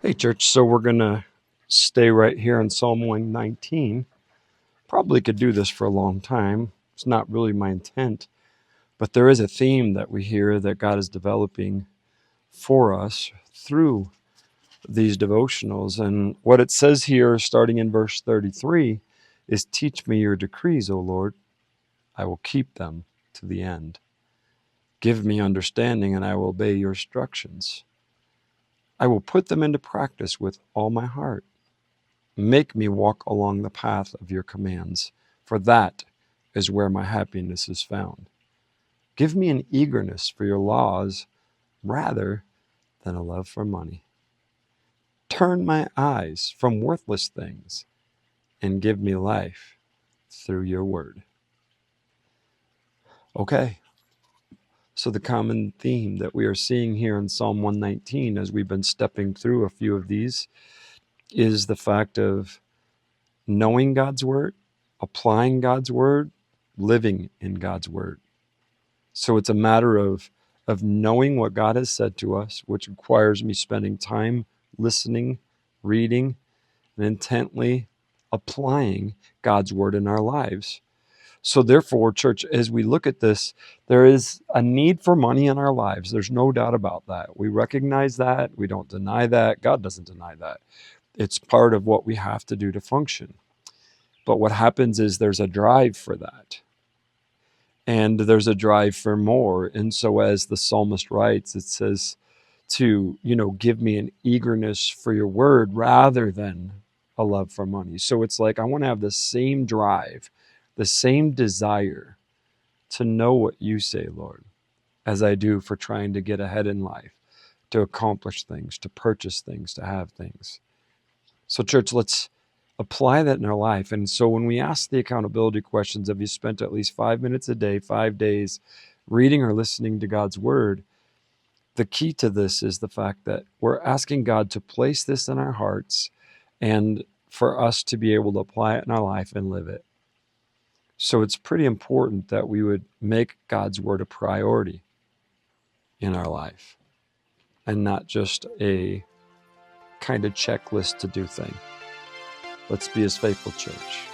Hey, church, so we're going to stay right here in Psalm 119. Probably could do this for a long time. It's not really my intent, but there is a theme that we hear that God is developing for us through these devotionals. And what it says here, starting in verse 33, is teach me your decrees, O Lord. I will keep them to the end. Give me understanding, and I will obey your instructions. I will put them into practice with all my heart. Make me walk along the path of your commands, for that is where my happiness is found. Give me an eagerness for your laws rather than a love for money. Turn my eyes from worthless things and give me life through your word. Okay, so the common theme that we are seeing here in Psalm 119 as we've been stepping through a few of these is the fact of knowing God's word, applying God's word, living in God's word. So it's a matter of knowing what God has said to us, which requires me spending time listening, reading, and intently applying God's word in our lives. So therefore, church, as we look at this, there is a need for money in our lives. There's no doubt about that. We recognize that. We don't deny that. God doesn't deny that. It's part of what we have to do to function. But what happens is there's a drive for that. And there's a drive for more. And so as the psalmist writes, it says to, give me an eagerness for your word rather than a love for money. So it's like, I want to have the same drive, the same desire to know what you say, Lord, as I do for trying to get ahead in life, to accomplish things, to purchase things, to have things. So church, let's apply that in our life. And so when we ask the accountability questions, have you spent at least 5 minutes a day, 5 days, reading or listening to God's word? The key to this is the fact that we're asking God to place this in our hearts and for us to be able to apply it in our life and live it. So it's pretty important that we would make God's word a priority in our life and not just a kind of checklist to do thing. Let's be his faithful church.